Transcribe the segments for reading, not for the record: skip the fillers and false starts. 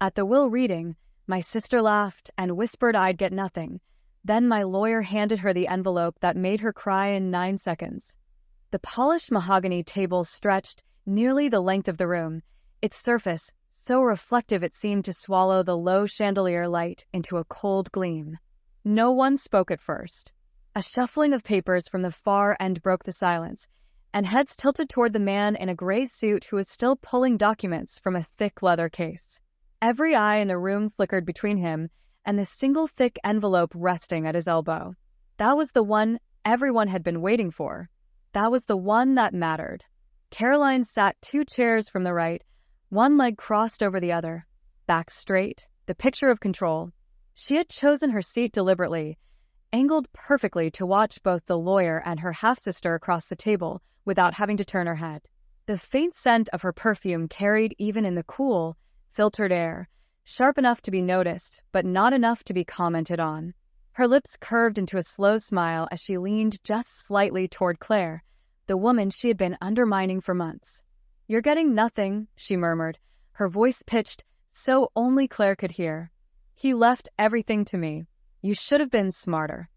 At the will reading, my sister laughed and whispered I'd get nothing. Then my lawyer handed her the envelope that made her cry in 9 seconds. The polished mahogany table stretched nearly the length of the room, its surface so reflective it seemed to swallow the low chandelier light into a cold gleam. No one spoke at first. A shuffling of papers from the far end broke the silence, and heads tilted toward the man in a gray suit who was still pulling documents from a thick leather case. Every eye in the room flickered between him and the single thick envelope resting at his elbow. That was the one everyone had been waiting for. That was the one that mattered. Caroline sat 2 chairs from the right, one leg crossed over the other, back straight, the picture of control. She had chosen her seat deliberately, angled perfectly to watch both the lawyer and her half-sister across the table without having to turn her head. The faint scent of her perfume carried even in the cool, filtered air, sharp enough to be noticed, but not enough to be commented on. Her lips curved into a slow smile as she leaned just slightly toward Claire, the woman she had been undermining for months. "You're getting nothing," she murmured, her voice pitched so only Claire could hear. "He left everything to me. You should have been smarter."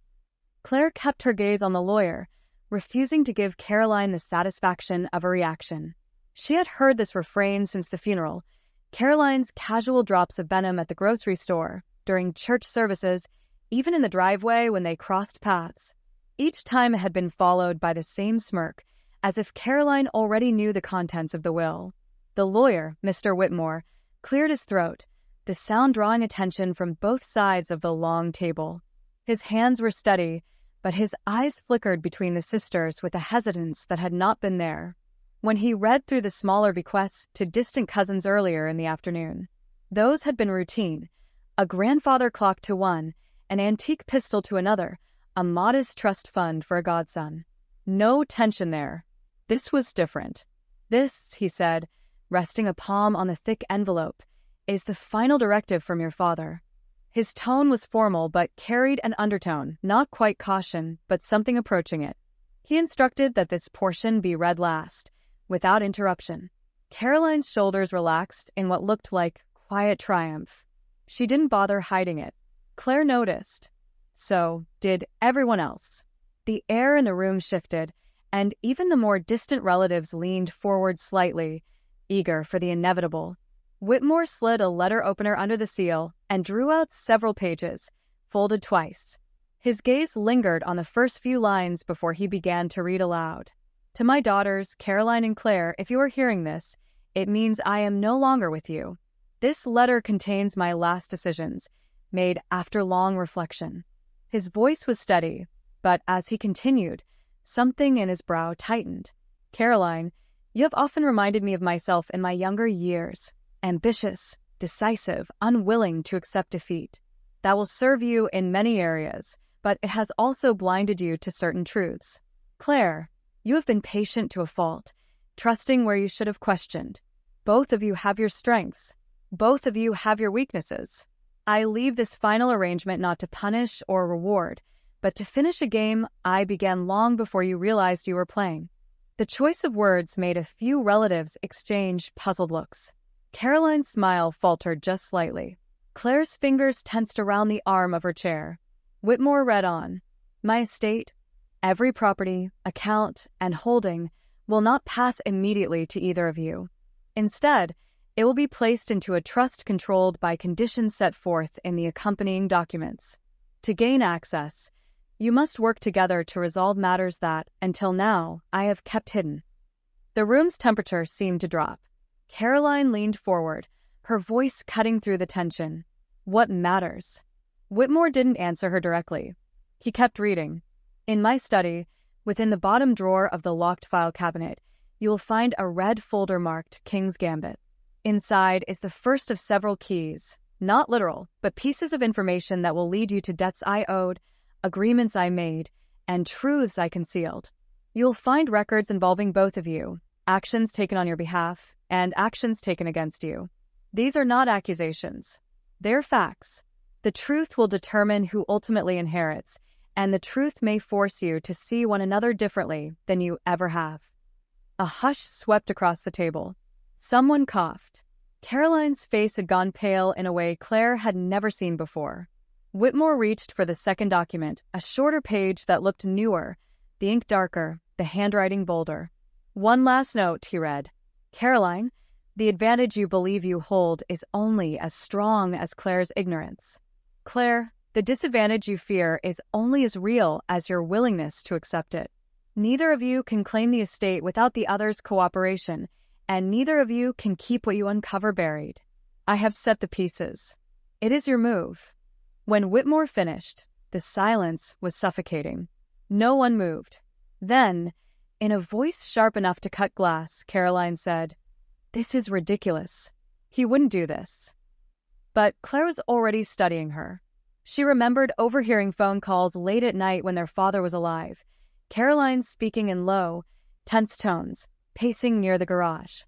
Claire kept her gaze on the lawyer, refusing to give Caroline the satisfaction of a reaction. She had heard this refrain since the funeral, Caroline's casual drops of venom at the grocery store, during church services, even in the driveway when they crossed paths. Each time it had been followed by the same smirk, as if Caroline already knew the contents of the will. The lawyer, Mr. Whitmore, cleared his throat, the sound drawing attention from both sides of the long table. His hands were steady, but his eyes flickered between the sisters with a hesitance that had not been there when he read through the smaller bequests to distant cousins earlier in the afternoon. Those had been routine: a grandfather clock to one, an antique pistol to another, a modest trust fund for a godson. No tension there. This was different. "This," he said, resting a palm on the thick envelope, "is the final directive from your father." His tone was formal but carried an undertone, not quite caution, but something approaching it. He instructed that this portion be read last, without interruption. Caroline's shoulders relaxed in what looked like quiet triumph. She didn't bother hiding it. Claire noticed. So did everyone else. The air in the room shifted, and even the more distant relatives leaned forward slightly, eager for the inevitable. Whitmore slid a letter opener under the seal and drew out several pages, folded twice. His gaze lingered on the first few lines before he began to read aloud. "To my daughters, Caroline and Claire, if you are hearing this, it means I am no longer with you. This letter contains my last decisions, made after long reflection." His voice was steady, but as he continued, something in his brow tightened. "Caroline, you have often reminded me of myself in my younger years. Ambitious, decisive, unwilling to accept defeat. That will serve you in many areas, but it has also blinded you to certain truths. Claire, you have been patient to a fault, trusting where you should have questioned. Both of you have your strengths. Both of you have your weaknesses. I leave this final arrangement not to punish or reward, but to finish a game I began long before you realized you were playing." The choice of words made a few relatives exchange puzzled looks. Caroline's smile faltered just slightly. Claire's fingers tensed around the arm of her chair. Whitmore read on. "My estate, every property, account, and holding will not pass immediately to either of you. Instead, it will be placed into a trust controlled by conditions set forth in the accompanying documents. To gain access, you must work together to resolve matters that, until now, I have kept hidden." The room's temperature seemed to drop. Caroline leaned forward, her voice cutting through the tension. "What matters?" Whitmore didn't answer her directly. He kept reading. "In my study, within the bottom drawer of the locked file cabinet, you will find a red folder marked King's Gambit. Inside is the first of several keys, not literal, but pieces of information that will lead you to debts I owed, agreements I made, and truths I concealed. You'll find records involving both of you, actions taken on your behalf, and actions taken against you. These are not accusations. They're facts. The truth will determine who ultimately inherits, and the truth may force you to see one another differently than you ever have." A hush swept across the table. Someone coughed. Caroline's face had gone pale in a way Claire had never seen before. Whitmore reached for the second document, a shorter page that looked newer, the ink darker, the handwriting bolder. "One last note," he read. "Caroline, the advantage you believe you hold is only as strong as Claire's ignorance. Claire, the disadvantage you fear is only as real as your willingness to accept it. Neither of you can claim the estate without the other's cooperation, and neither of you can keep what you uncover buried. I have set the pieces. It is your move." When Whitmore finished, the silence was suffocating. No one moved. Then, in a voice sharp enough to cut glass, Caroline said, "This is ridiculous. He wouldn't do this." But Claire was already studying her. She remembered overhearing phone calls late at night when their father was alive, Caroline speaking in low, tense tones, pacing near the garage.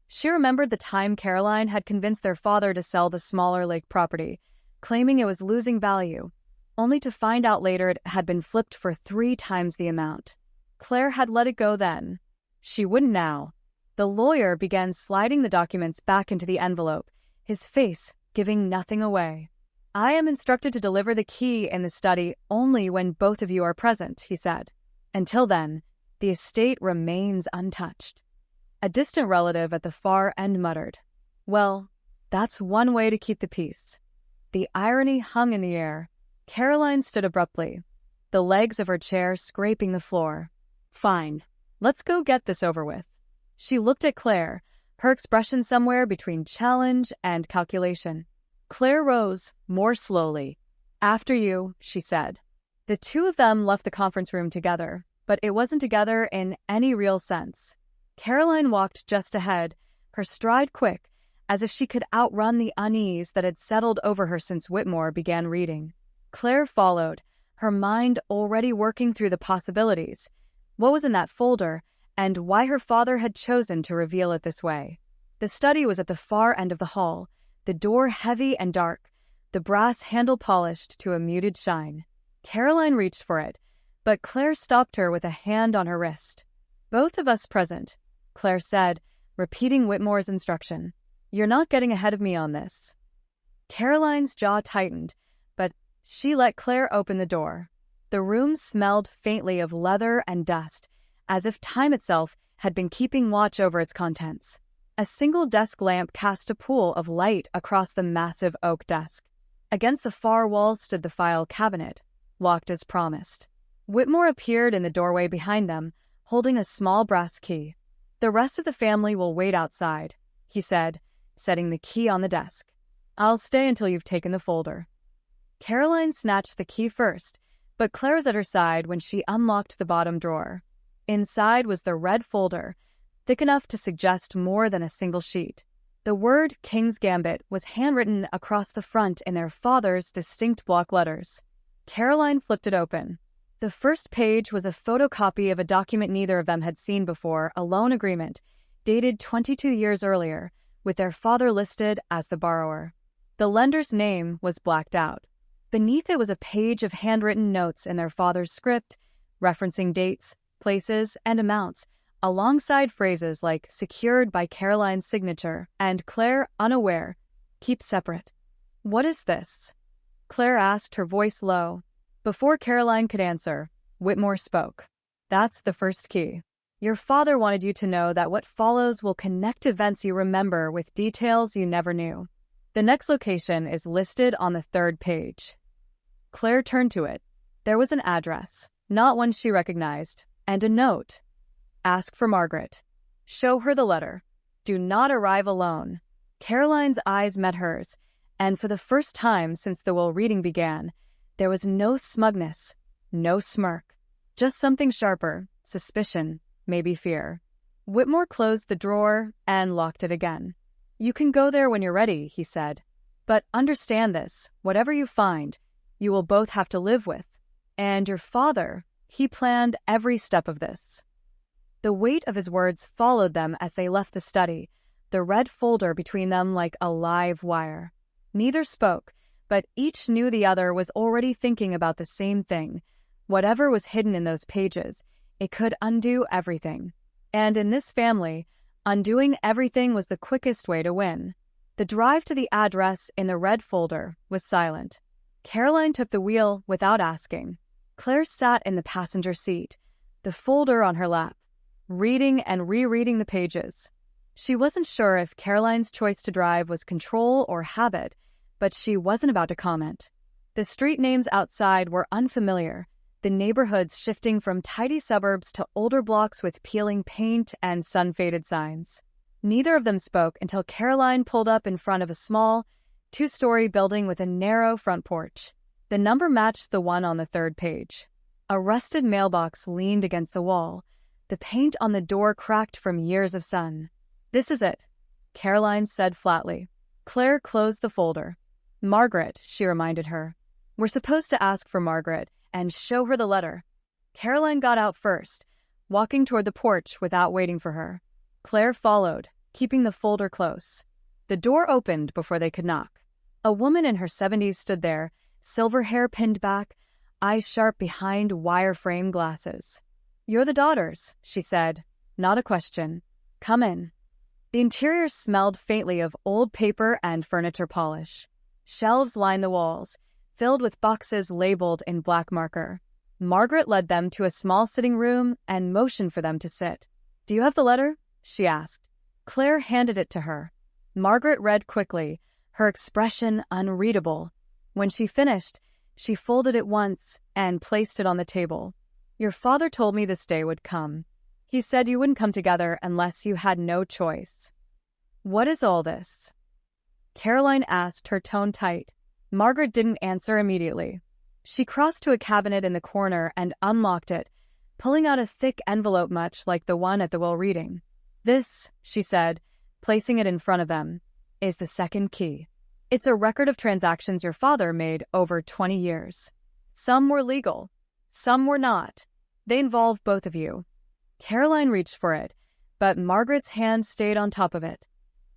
She remembered the time Caroline had convinced their father to sell the smaller lake property, claiming it was losing value, only to find out later it had been flipped for 3 times the amount. Claire had let it go then. She wouldn't now. The lawyer began sliding the documents back into the envelope, his face giving nothing away. "I am instructed to deliver the key in the study only when both of you are present," he said. "Until then, the estate remains untouched." A distant relative at the far end muttered, "Well, that's one way to keep the peace." The irony hung in the air. Caroline stood abruptly, the legs of her chair scraping the floor. "Fine. Let's go get this over with." She looked at Claire, her expression somewhere between challenge and calculation. Claire rose, more slowly. "After you," she said. The two of them left the conference room together, but it wasn't together in any real sense. Caroline walked just ahead, her stride quick, as if she could outrun the unease that had settled over her since Whitmore began reading. Claire followed, her mind already working through the possibilities. What was in that folder, and why her father had chosen to reveal it this way. The study was at the far end of the hall, the door heavy and dark, the brass handle polished to a muted shine. Caroline reached for it, but Claire stopped her with a hand on her wrist. "Both of us present," Claire said, repeating Whitmore's instruction. "You're not getting ahead of me on this." Caroline's jaw tightened, but she let Claire open the door. The room smelled faintly of leather and dust, as if time itself had been keeping watch over its contents. A single desk lamp cast a pool of light across the massive oak desk. Against the far wall stood the file cabinet, locked as promised. Whitmore appeared in the doorway behind them, holding a small brass key. "The rest of the family will wait outside," he said, setting the key on the desk. "I'll stay until you've taken the folder." Caroline snatched the key first, but Claire was at her side when she unlocked the bottom drawer. Inside was the red folder, thick enough to suggest more than a single sheet. The word King's Gambit was handwritten across the front in their father's distinct block letters. Caroline flipped it open. The first page was a photocopy of a document neither of them had seen before, a loan agreement, dated 22 years earlier, with their father listed as the borrower. The lender's name was blacked out. Beneath it was a page of handwritten notes in their father's script, referencing dates, places, and amounts, alongside phrases like "secured by Caroline's signature" and Claire unaware, "keep separate." "What is this?" Claire asked, her voice low. Before Caroline could answer, Whitmore spoke. "That's the first key. Your father wanted you to know that what follows will connect events you remember with details you never knew. The next location is listed on the 3rd page." Claire turned to it. There was an address, not one she recognized, and a note. "Ask for Margaret. Show her the letter. Do not arrive alone." Caroline's eyes met hers, and for the first time since the will reading began, there was no smugness, no smirk, just something sharper, suspicion, maybe fear. Whitmore closed the drawer and locked it again. "You can go there when you're ready," he said. "But understand this, whatever you find, you will both have to live with. And your father, he planned every step of this." The weight of his words followed them as they left the study, the red folder between them like a live wire. Neither spoke, but each knew the other was already thinking about the same thing. Whatever was hidden in those pages, it could undo everything. And in this family, undoing everything was the quickest way to win. The drive to the address in the red folder was silent. Caroline took the wheel without asking. Claire sat in the passenger seat, the folder on her lap, reading and rereading the pages. She wasn't sure if Caroline's choice to drive was control or habit, but she wasn't about to comment. The street names outside were unfamiliar, the neighborhoods shifting from tidy suburbs to older blocks with peeling paint and sun-faded signs. Neither of them spoke until Caroline pulled up in front of a small, two-story building with a narrow front porch. The number matched the one on the third page. A rusted mailbox leaned against the wall, the paint on the door cracked from years of sun. "This is it," Caroline said flatly. Claire closed the folder. "Margaret," she reminded her. "We're supposed to ask for Margaret and show her the letter." Caroline got out first, walking toward the porch without waiting for her. Claire followed, keeping the folder close. The door opened before they could knock. A woman in her 70s stood there, silver hair pinned back, eyes sharp behind wire-frame glasses. "You're the daughters," she said. Not a question. "Come in." The interior smelled faintly of old paper and furniture polish. Shelves lined the walls, filled with boxes labeled in black marker. Margaret led them to a small sitting room and motioned for them to sit. "Do you have the letter?" she asked. Claire handed it to her. Margaret read quickly, her expression unreadable. When she finished, she folded it once and placed it on the table. "Your father told me this day would come. He said you wouldn't come together unless you had no choice." "What is all this?" Caroline asked, her tone tight. Margaret didn't answer immediately. She crossed to a cabinet in the corner and unlocked it, pulling out a thick envelope much like the one at the will reading. "This," she said, placing it in front of them, "is the second key. It's a record of transactions your father made over 20 years. Some were legal, some were not. They involve both of you." Caroline reached for it, but Margaret's hand stayed on top of it.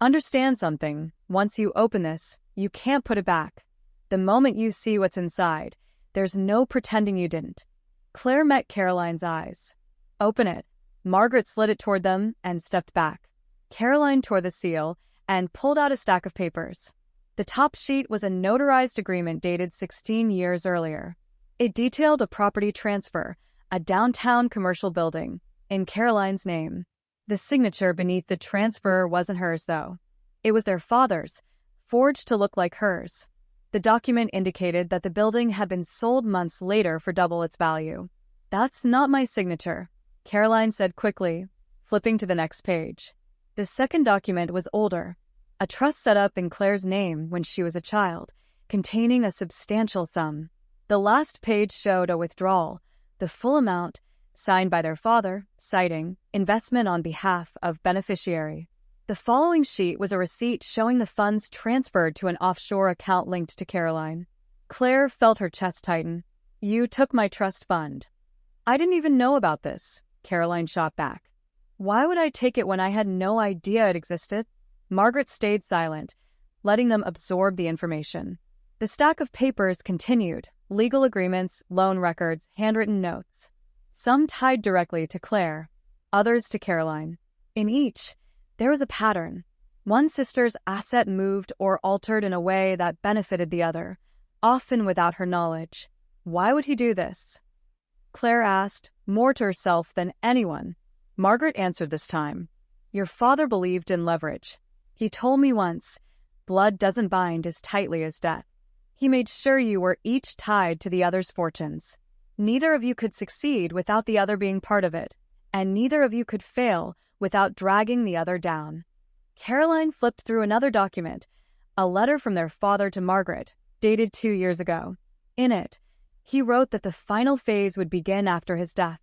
"Understand something. Once you open this, you can't put it back. The moment you see what's inside, there's no pretending you didn't." Claire met Caroline's eyes. "Open it." Margaret slid it toward them and stepped back. Caroline tore the seal and pulled out a stack of papers. The top sheet was a notarized agreement dated 16 years earlier. It detailed a property transfer, a downtown commercial building, in Caroline's name. The signature beneath the transfer wasn't hers, though. It was their father's, forged to look like hers. The document indicated that the building had been sold months later for double its value. "That's not my signature," Caroline said quickly, flipping to the next page. The second document was older, a trust set up in Claire's name when she was a child, containing a substantial sum. The last page showed a withdrawal, the full amount, signed by their father, citing investment on behalf of beneficiary. The following sheet was a receipt showing the funds transferred to an offshore account linked to Caroline. Claire felt her chest tighten. "You took my trust fund." "I didn't even know about this," Caroline shot back. "Why would I take it when I had no idea it existed?" Margaret stayed silent, letting them absorb the information. The stack of papers continued, legal agreements, loan records, handwritten notes. Some tied directly to Claire, others to Caroline. In each, there was a pattern. One sister's asset moved or altered in a way that benefited the other, often without her knowledge. Why would he do this? Claire asked, more to herself than anyone. Margaret answered this time. "Your father believed in leverage. He told me once, blood doesn't bind as tightly as debt. He made sure you were each tied to the other's fortunes. Neither of you could succeed without the other being part of it, and neither of you could fail without dragging the other down." Caroline flipped through another document, a letter from their father to Margaret, dated 2 years ago. In it, he wrote that the final phase would begin after his death,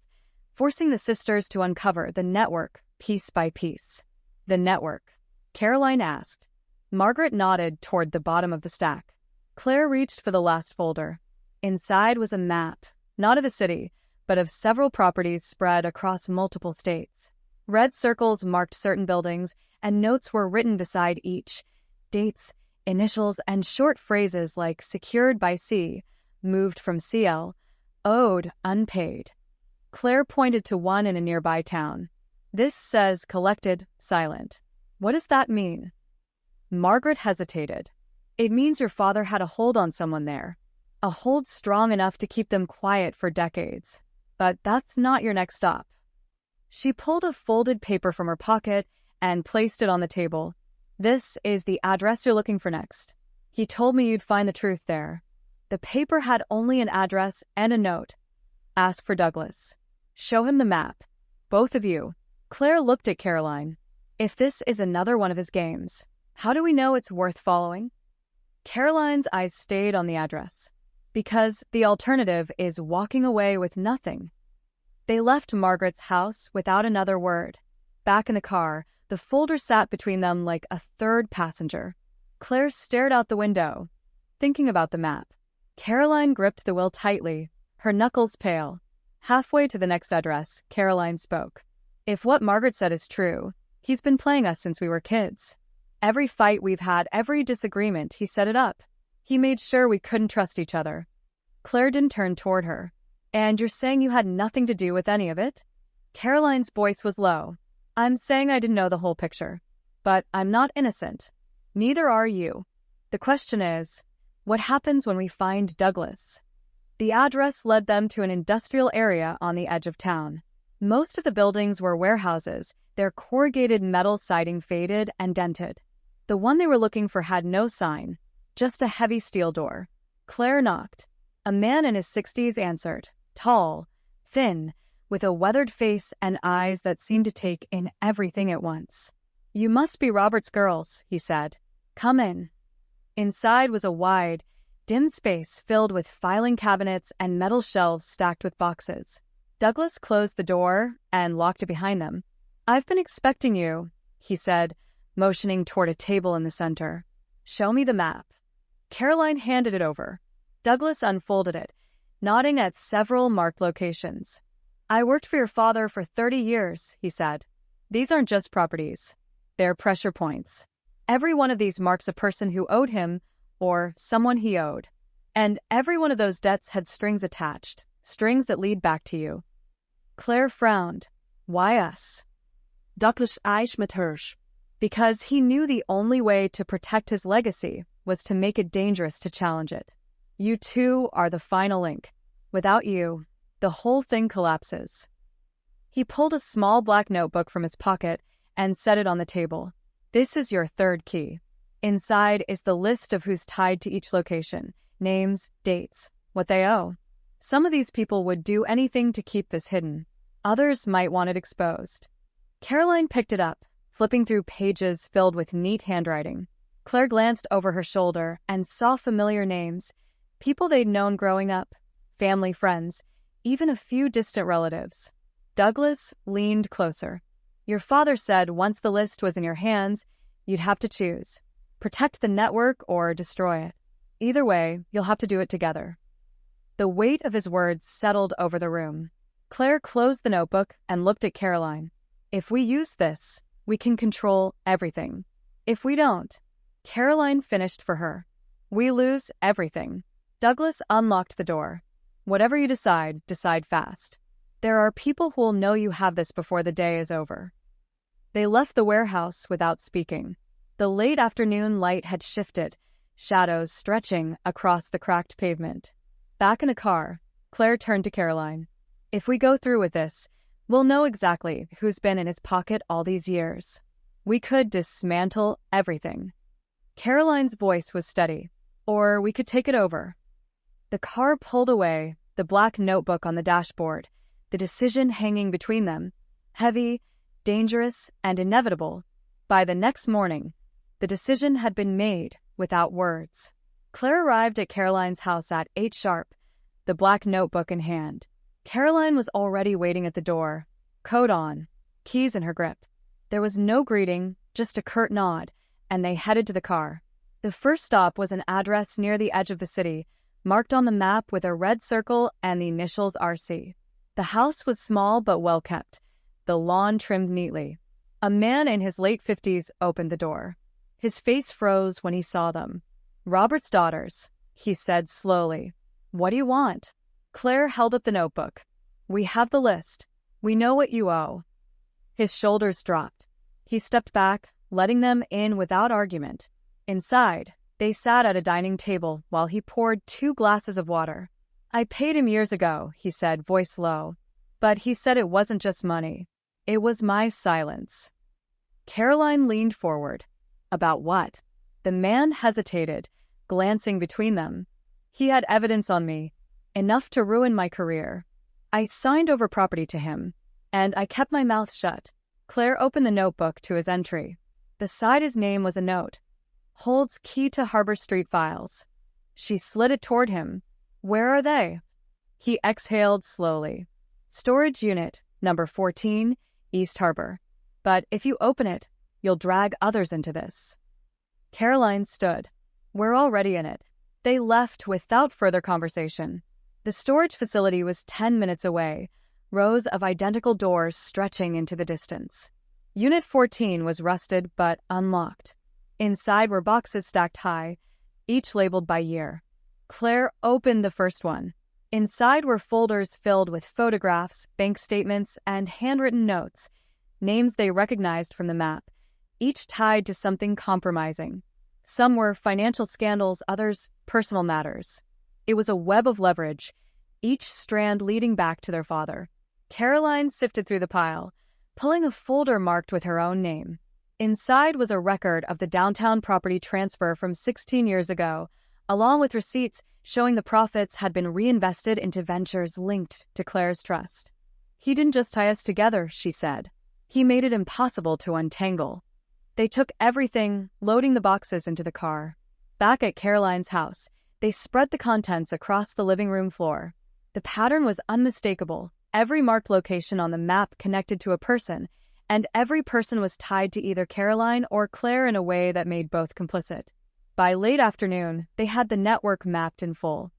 forcing the sisters to uncover the network piece by piece. "The network?" Caroline asked. Margaret nodded toward the bottom of the stack. Claire reached for the last folder. Inside was a map, not of the city, but of several properties spread across multiple states. Red circles marked certain buildings, and notes were written beside each. Dates, initials, and short phrases like secured by C, moved from CL, owed, unpaid. Claire pointed to one in a nearby town. "This says collected, silent. What does that mean?" Margaret hesitated. It means your father had a hold on someone there. A hold strong enough to keep them quiet for decades. But that's not your next stop. She pulled a folded paper from her pocket and placed it on the table. This is the address you're looking for next. He told me you'd find the truth there. The paper had only an address and a note. Ask for Douglas. Show him the map. Both of you. Claire looked at Caroline. If this is another one of his games, how do we know it's worth following? Caroline's eyes stayed on the address. Because the alternative is walking away with nothing. They left Margaret's house without another word. Back in the car, the folder sat between them like a third passenger. Claire stared out the window, thinking about the map. Caroline gripped the wheel tightly, her knuckles pale. Halfway to the next address, Caroline spoke. If what Margaret said is true, he's been playing us since we were kids. Every fight we've had, every disagreement, he set it up. He made sure we couldn't trust each other. Claire didn't turn toward her. And you're saying you had nothing to do with any of it? Caroline's voice was low. I'm saying I didn't know the whole picture. But I'm not innocent. Neither are you. The question is, what happens when we find Douglas? The address led them to an industrial area on the edge of town. Most of the buildings were warehouses, their corrugated metal siding faded and dented. The one they were looking for had no sign, just a heavy steel door. Claire knocked. A man in his 60s answered, tall, thin, with a weathered face and eyes that seemed to take in everything at once. You must be Robert's girls, he said. Come in. Inside was a wide, dim space filled with filing cabinets and metal shelves stacked with boxes. Douglas closed the door and locked it behind them. I've been expecting you, he said, motioning toward a table in the center. Show me the map. Caroline handed it over. Douglas unfolded it, nodding at several marked locations. I worked for your father for 30 years, he said. These aren't just properties. They're pressure points. Every one of these marks a person who owed him or someone he owed. And every one of those debts had strings attached, strings that lead back to you. Claire frowned. Why us? Douglas eyes met hers. Because he knew the only way to protect his legacy was to make it dangerous to challenge it. You two are the final link. Without you, the whole thing collapses. He pulled a small black notebook from his pocket and set it on the table. This is your third key. Inside is the list of who's tied to each location, names, dates, what they owe. Some of these people would do anything to keep this hidden. Others might want it exposed. Caroline picked it up, flipping through pages filled with neat handwriting. Claire glanced over her shoulder and saw familiar names, people they'd known growing up, family friends, even a few distant relatives. Douglas leaned closer. Your father said once the list was in your hands, you'd have to choose. Protect the network or destroy it. Either way, you'll have to do it together. The weight of his words settled over the room. Claire closed the notebook and looked at Caroline. If we use this, we can control everything. If we don't, Caroline finished for her. We lose everything. Douglas unlocked the door. Whatever you decide, decide fast. There are people who will know you have this before the day is over. They left the warehouse without speaking. The late afternoon light had shifted, shadows stretching across the cracked pavement. Back in the car, Claire turned to Caroline. If we go through with this, we'll know exactly who's been in his pocket all these years. We could dismantle everything. Caroline's voice was steady. Or we could take it over. The car pulled away, the black notebook on the dashboard, the decision hanging between them, heavy, dangerous, and inevitable. By the next morning, the decision had been made without words. Claire arrived at Caroline's house at 8 sharp, the black notebook in hand. Caroline was already waiting at the door, coat on, keys in her grip. There was no greeting, just a curt nod, and they headed to the car. The first stop was an address near the edge of the city, marked on the map with a red circle and the initials RC. The house was small but well kept, the lawn trimmed neatly. A man in his late 50s opened the door. His face froze when he saw them. Robert's daughters, he said slowly. What do you want? Claire held up the notebook. We have the list. We know what you owe. His shoulders dropped. He stepped back, letting them in without argument. Inside, they sat at a dining table while he poured 2 glasses of water. "I paid him years ago," he said, voice low. "But he said it wasn't just money. It was my silence." Caroline leaned forward. "About what?" The man hesitated, glancing between them. "He had evidence on me, enough to ruin my career. I signed over property to him, and I kept my mouth shut." Claire opened the notebook to his entry. Beside his name was a note. "Holds key to Harbor Street files." She slid it toward him. "Where are they?" He exhaled slowly. "Storage unit, number 14, East Harbor. But if you open it, you'll drag others into this." Caroline stood. "We're already in it." They left without further conversation. The storage facility was 10 minutes away, rows of identical doors stretching into the distance. Unit 14 was rusted but unlocked. Inside were boxes stacked high, each labeled by year. Claire opened the first one. Inside were folders filled with photographs, bank statements, and handwritten notes, names they recognized from the map, each tied to something compromising. Some were financial scandals, others personal matters. It was a web of leverage, each strand leading back to their father. Caroline sifted through the pile, pulling a folder marked with her own name. Inside was a record of the downtown property transfer from 16 years ago, along with receipts showing the profits had been reinvested into ventures linked to Claire's trust. "He didn't just tie us together," she said. "He made it impossible to untangle." They took everything, loading the boxes into the car. Back at Caroline's house, they spread the contents across the living room floor. The pattern was unmistakable. Every marked location on the map connected to a person, and every person was tied to either Caroline or Claire in a way that made both complicit. By late afternoon, they had the network mapped in full.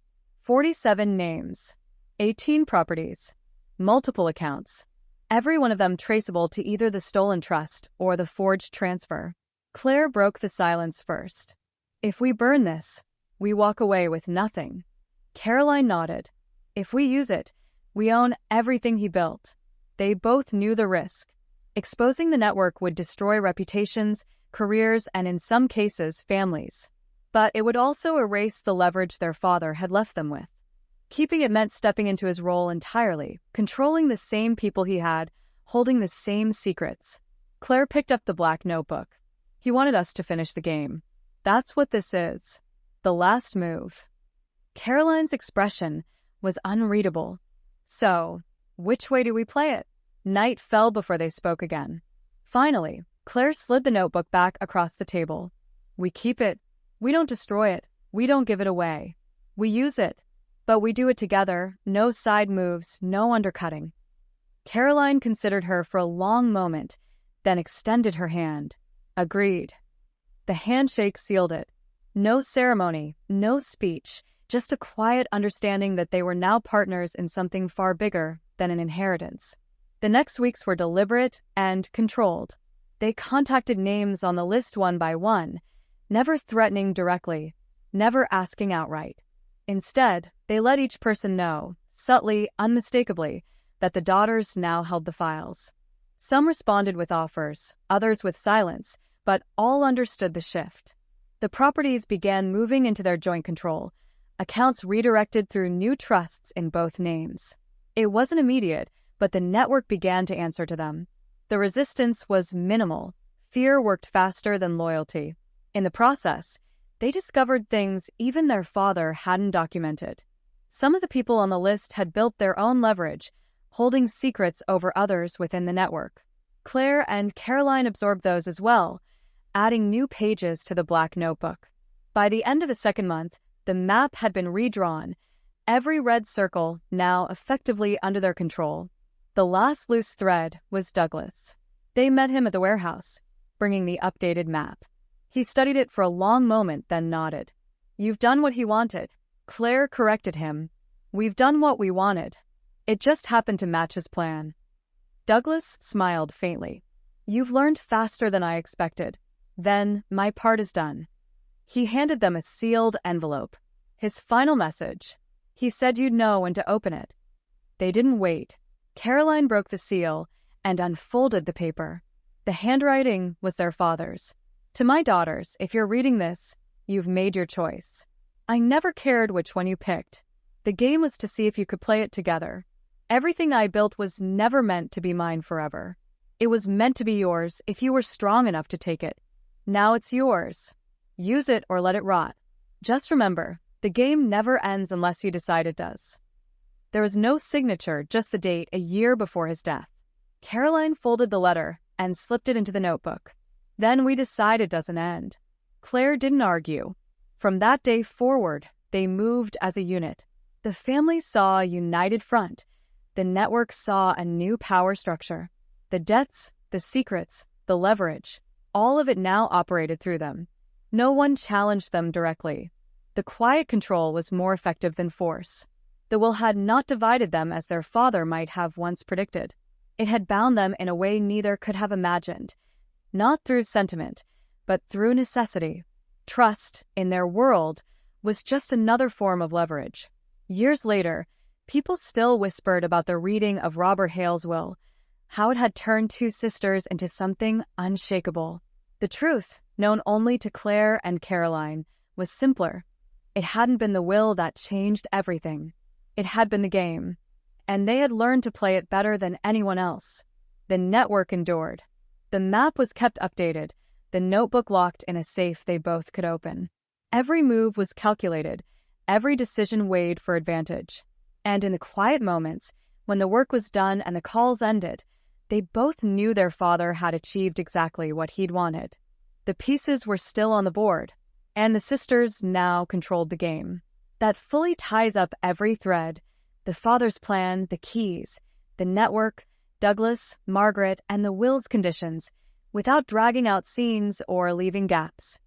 47 names, 18 properties, multiple accounts, every one of them traceable to either the stolen trust or the forged transfer. Claire broke the silence first. "If we burn this, we walk away with nothing." Caroline nodded. "If we use it, we own everything he built." They both knew the risk. Exposing the network would destroy reputations, careers, and in some cases, families. But it would also erase the leverage their father had left them with. Keeping it meant stepping into his role entirely, controlling the same people he had, holding the same secrets. Claire picked up the black notebook. "He wanted us to finish the game. That's what this is. The last move." Caroline's expression was unreadable. "So, which way do we play it?" Night fell before they spoke again. Finally, Claire slid the notebook back across the table. "We keep it. We don't destroy it. We don't give it away. We use it. But we do it together, no side moves, no undercutting." Caroline considered her for a long moment, then extended her hand. "Agreed." The handshake sealed it. No ceremony, no speech, just a quiet understanding that they were now partners in something far bigger than an inheritance. The next weeks were deliberate and controlled. They contacted names on the list one by one, never threatening directly, never asking outright. Instead, they let each person know, subtly, unmistakably, that the daughters now held the files. Some responded with offers, others with silence, but all understood the shift. The properties began moving into their joint control, accounts redirected through new trusts in both names. It wasn't immediate, but the network began to answer to them. The resistance was minimal. Fear worked faster than loyalty. In the process, they discovered things even their father hadn't documented. Some of the people on the list had built their own leverage, holding secrets over others within the network. Claire and Caroline absorbed those as well, adding new pages to the black notebook. By the end of the second month, the map had been redrawn, every red circle now effectively under their control. The last loose thread was Douglas. They met him at the warehouse, bringing the updated map. He studied it for a long moment, then nodded. "You've done what he wanted." Claire corrected him. "We've done what we wanted. It just happened to match his plan." Douglas smiled faintly. "You've learned faster than I expected. Then my part is done." He handed them a sealed envelope. His final message. He said you'd know when to open it. They didn't wait. Caroline broke the seal and unfolded the paper. The handwriting was their father's. To my daughters, if you're reading this, you've made your choice. I never cared which one you picked. The game was to see if you could play it together. Everything I built was never meant to be mine forever. It was meant to be yours if you were strong enough to take it. Now it's yours. Use it or let it rot. Just remember, the game never ends unless you decide it does. There was no signature, just the date a year before his death. Caroline folded the letter and slipped it into the notebook. Then we decide it doesn't end. Claire didn't argue. From that day forward, they moved as a unit. The family saw a united front. The network saw a new power structure. The debts, the secrets, the leverage, all of it now operated through them. No one challenged them directly. The quiet control was more effective than force. The will had not divided them as their father might have once predicted. It had bound them in a way neither could have imagined. Not through sentiment, but through necessity. Trust, in their world, was just another form of leverage. Years later, people still whispered about the reading of Robert Hale's will, how it had turned two sisters into something unshakable. The truth, known only to Claire and Caroline, was simpler. It hadn't been the will that changed everything. It had been the game, and they had learned to play it better than anyone else. The network endured. The map was kept updated, the notebook locked in a safe they both could open. Every move was calculated, every decision weighed for advantage. And in the quiet moments, when the work was done and the calls ended, they both knew their father had achieved exactly what he'd wanted. The pieces were still on the board, and the sisters now controlled the game. That fully ties up every thread: the father's plan, the keys, the network, Douglas, Margaret, and the will's conditions, without dragging out scenes or leaving gaps.